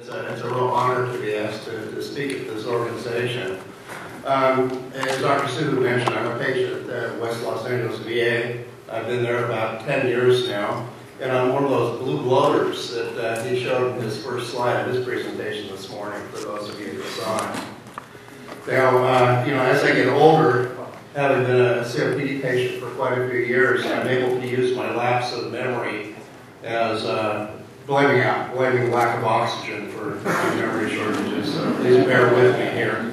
It's a real honor to be asked to speak at this organization. As Dr. Sue mentioned, I'm a patient at West Los Angeles VA. I've been there about 10 years now, and I'm one of those blue bloaters that he showed in his first slide of his presentation this morning, for those of you who saw it. Now, as I get older, having been a COPD patient for quite a few years, I'm able to use my lapse of memory as blaming lack of oxygen for memory shortages, so please bear with me here.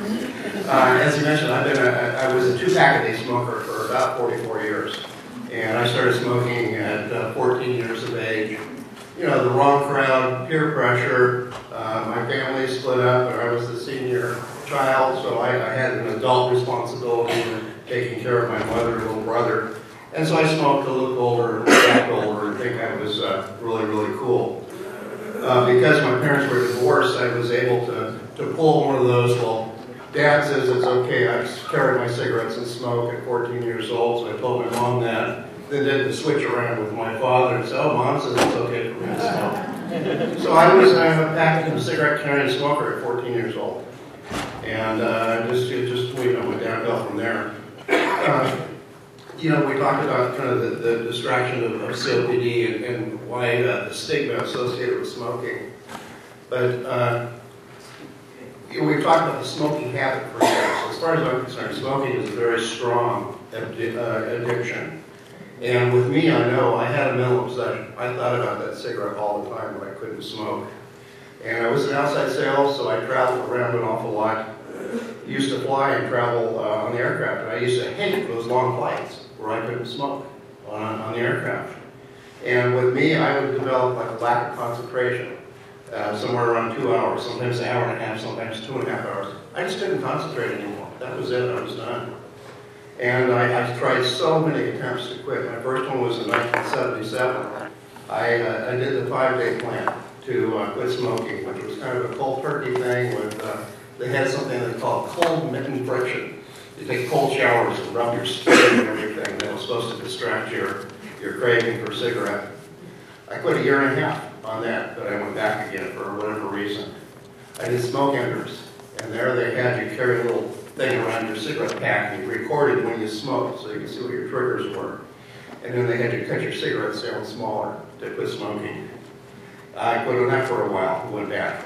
As you mentioned, I was a 2-pack-a-day smoker for about 44 years, and I started smoking at 14 years of age. You know, the wrong crowd, peer pressure, my family split up, and I was the senior child, so I had an adult responsibility in taking care of my mother and little brother. And so I smoked to look older, act older, and think I was really, really cool. Because my parents were divorced, I was able to pull one of those, well, Dad says it's okay, I carried my cigarettes and smoke at 14 years old, so I told my mom that. Then did the switch around with my father and said, oh, Mom says it's okay for me to smoke. So I was a packaging cigarette carrying smoker at 14 years old. And it went downhill from there. We talked about kind of the distraction of COPD and why the stigma associated with smoking. But we've talked about the smoking habit for years. As far as I'm concerned, smoking is a very strong addiction. And with me, I know I had a mental obsession. I thought about that cigarette all the time when I couldn't smoke. And I was in outside sales, so I traveled around an awful lot. Used to fly and travel on the aircraft, and I used to hate those long flights where I couldn't smoke on the aircraft. And with me, I would develop like a lack of concentration, somewhere around 2 hours, sometimes an hour and a half, sometimes 2.5 hours. I just couldn't concentrate anymore. That was it, I was done. And I tried so many attempts to quit. My first one was in 1977. I did the 5-day plan to quit smoking, which was kind of a cold turkey thing with, they had something they called cold mitten friction. You take cold showers and rub your skin and everything. That was supposed to distract your craving for a cigarette. I quit 1.5 years on that, but I went back again for whatever reason. I did smoke enders, and there they had you carry a little thing around your cigarette pack, and you recorded when you smoked so you could see what your triggers were. And then they had you cut your cigarettes down smaller to quit smoking. I quit on that for a while, went back.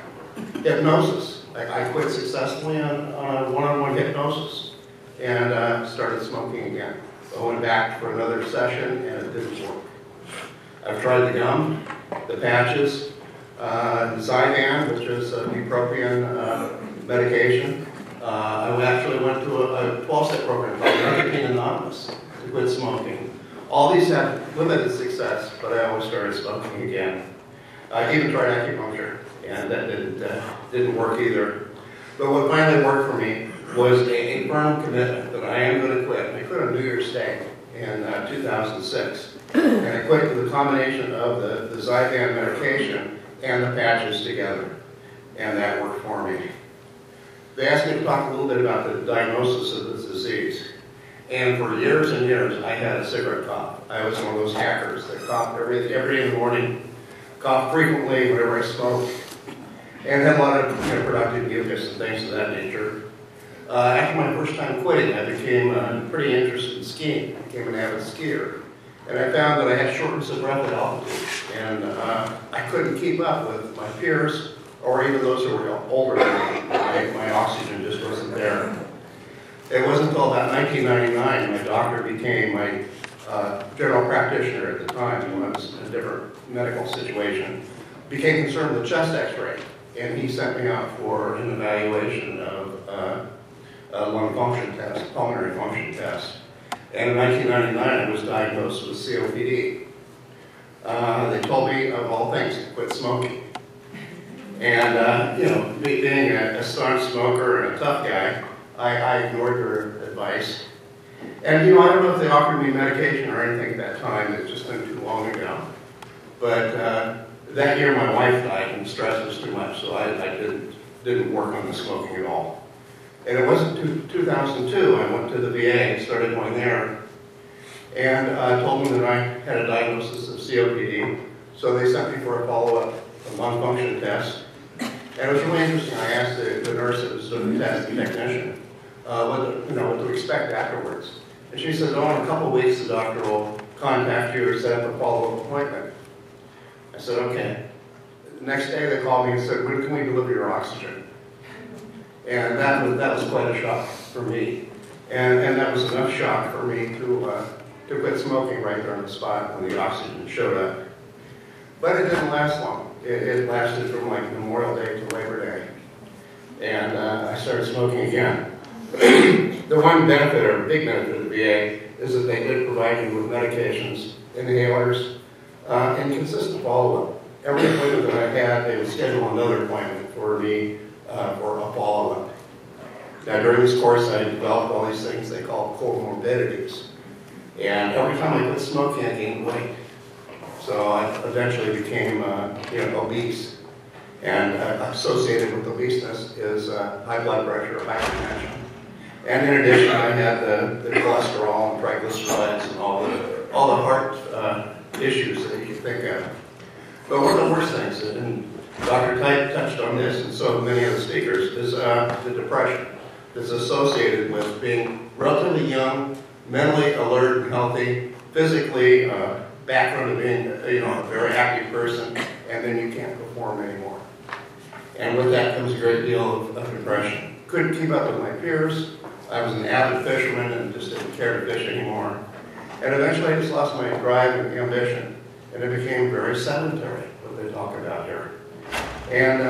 Hypnosis. I quit successfully on one-on-one hypnosis and started smoking again. I went back for another session and it didn't work. I've tried the gum, the patches, the Zyban, which is a bupropion medication. I actually went to a 12-step program called Nicotine Anonymous to quit smoking. All these had limited success, but I always started smoking again. I even tried acupuncture, and that didn't work either. But what finally worked for me was a firm commitment that I am going to quit. I quit on New Year's Day in 2006. And I quit with a combination of the Zyban medication and the patches together. And that worked for me. They asked me to talk a little bit about the diagnosis of this disease. And for years and years, I had a cigarette cough. I was one of those hackers that coughed every day in the morning, coughed frequently whenever I smoked, and had a lot of productive mucus and things of that nature. After my first time quitting, I became pretty interested in skiing. I became an avid skier. And I found that I had shortness of breath at altitude. And I couldn't keep up with my peers or even those who were older than me. My oxygen just wasn't there. It wasn't until about 1999 my doctor became my general practitioner at the time, when I was in a different medical situation, became concerned with chest x-ray. And he sent me out for an evaluation of a lung function test, pulmonary function test. And in 1999, I was diagnosed with COPD. They told me, of all things, to quit smoking. And, being a staunch smoker and a tough guy, I ignored their advice. And, I don't know if they offered me medication or anything at that time. It's just been too long ago. But that year, my wife died, and stress was too much, so I didn't work on the smoking at all. And it wasn't 2002, I went to the VA and started going there. And told them that I had a diagnosis of COPD. So they sent me for a follow-up lung function test. And it was really interesting. I asked the nurse that was doing the test, the technician, what to expect afterwards. And she said, oh, in a couple of weeks, the doctor will contact you or set up a follow-up appointment. I said, okay. The next day, they called me and said, when can we deliver your oxygen? And that was quite a shock for me. And that was enough shock for me to quit smoking right there on the spot when the oxygen showed up. But it didn't last long. It lasted from like Memorial Day to Labor Day. And I started smoking again. The one benefit, or big benefit of the VA, is that they did provide me with medications, inhalers, and consistent follow-up. Every appointment that I had, they would schedule another appointment for me for a follow-up. Now, during this course, I developed all these things they call comorbidities. And every time I quit smoking, I gained weight. So I eventually became obese. And associated with obeseness is high blood pressure, hypertension. And in addition, I had the cholesterol and triglycerides and all the heart issues that you can think of. But one of the worst things, and Dr. Tite touched on this, and so many of the speakers, is the depression that's associated with being relatively young, mentally alert and healthy, physically background of being a very active person, and then you can't perform anymore. And with that comes a great deal of depression. Couldn't keep up with my peers. I was an avid fisherman and just didn't care to fish anymore. And eventually I just lost my drive and ambition, and it became very sedentary, what they talk about here. And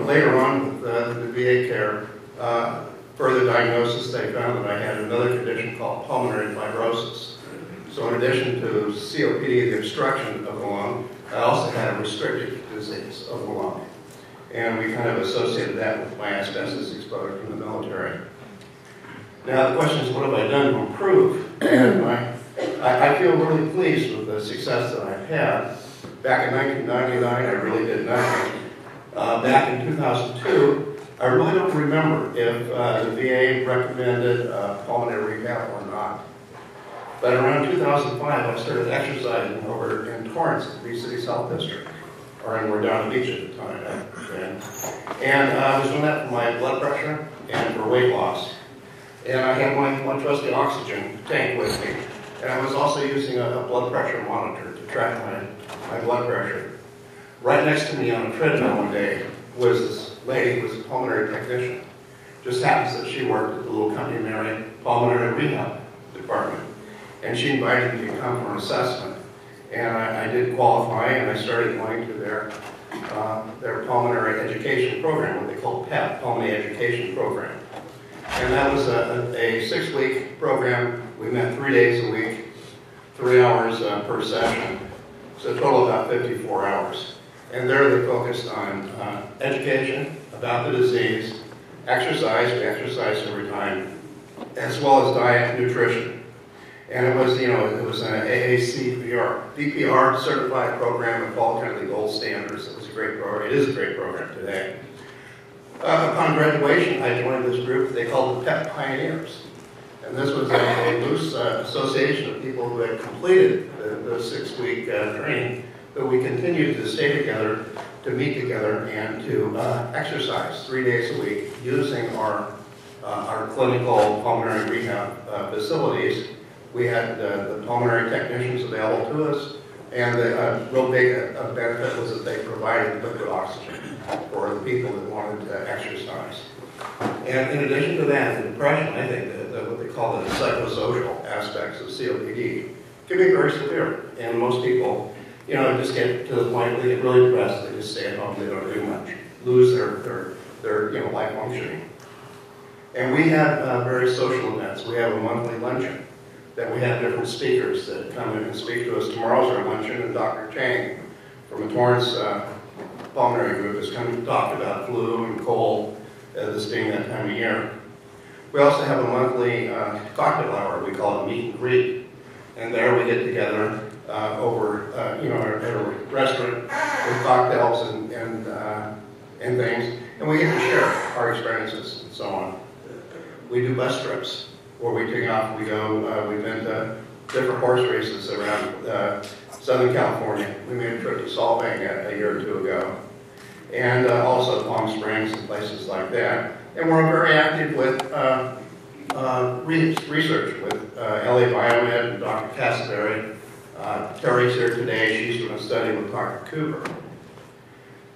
later on with the VA care, further diagnosis, they found that I had another condition called pulmonary fibrosis. So in addition to COPD, the obstruction of the lung, I also had a restrictive disease of the lung. And we kind of associated that with my asbestos exposure from the military. Now the question is, what have I done to improve? And I feel really pleased with the success that I've had. Back in 1999, I really did nothing. Back in 2002, I really don't remember if the VA recommended pulmonary rehab or not. But around 2005, I started exercising over in Torrance, the B-City's Health District, or in Redondo Beach at the time. And I was doing that for my blood pressure and for weight loss. And I had my trusty oxygen tank with me. And I was also using a blood pressure monitor to track my blood pressure. Right next to me on a treadmill one day was this lady who was a pulmonary technician. Just happens that she worked at the little company Mary Pulmonary Rehab Department. And she invited me to come for an assessment. And I did qualify, and I started going to their pulmonary education program, what they call PEP, Pulmonary Education Program. And that was a 6-week program. We met 3 days a week, 3 hours per session. So a total of about 54 hours. And there they focused on education about the disease, exercise, we exercised every time, as well as diet and nutrition. And it was, it was an VPR certified program that followed kind of the gold standards. It was a great program. It is a great program today. Upon graduation, I joined this group they called the PEP Pioneers. And this was a loose association of people who had completed the 6-week training, but we continued to stay together, to meet together, and to exercise 3 days a week using our clinical pulmonary rehab facilities. We had the pulmonary technicians available to us, and the real big benefit was that they provided liquid oxygen for the people that wanted to exercise. And in addition to that, the depression, I think that what they call the psychosocial aspects of COPD can be very severe. And most people, just get to the point where they get really depressed, they just stay at home, they don't do much, lose their life functioning. And we have various social events. We have a monthly luncheon that we have different speakers that come in and speak to us. Tomorrow's our luncheon, and Dr. Chang from the Torrance Pulmonary Group has come to talk about flu and cold, this being that time of year. We also have a monthly cocktail hour. We call it meet and greet. And there we get together over, at a restaurant with cocktails and things, and we get to share our experiences and so on. We do bus trips where we take off. We go. We've been to different horse races around Southern California. We made a trip to Salt Lake a year or two ago. and also Palm Springs and places like that. And we're very active with research with LA Biomed and Dr. Cassaberry. Terry's here today. She's going to study with Dr. Cooper.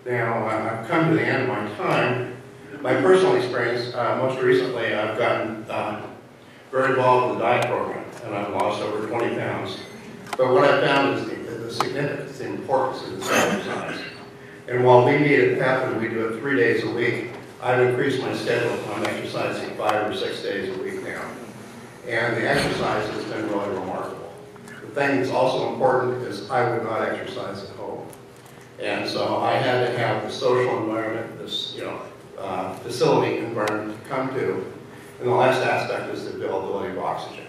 Now, I've come to the end of my time. My personal experience, most recently, I've gotten very involved with the diet program, and I've lost over 20 pounds. But what I found is the significance, the importance of this exercise. And while we meet at PEP and we do it 3 days a week, I've increased my schedule. I'm exercising 5 or 6 days a week now. And the exercise has been really remarkable. The thing that's also important is I would not exercise at home. And so I had to have the social environment, this facility environment to come to. And the last aspect is the availability of oxygen.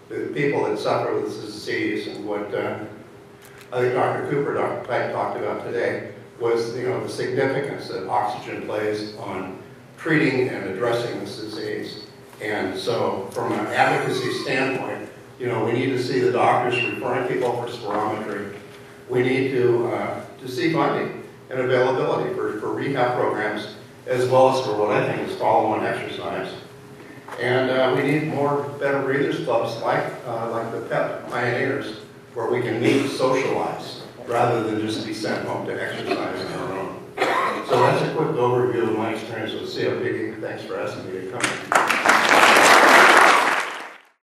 The people that suffer with this disease, and what I think Dr. Cooper, Dr. Pike talked about today, was the significance that oxygen plays on treating and addressing this disease. And so from an advocacy standpoint, we need to see the doctors referring people for spirometry. We need to see funding and availability for rehab programs, as well as for what I think is follow-on exercise. And we need better breathers clubs like the PEP Pioneers, where we can meet and socialize rather than just be sent home to exercise on our own. So that's a quick overview of my experience with COPD. Thanks for asking me to come.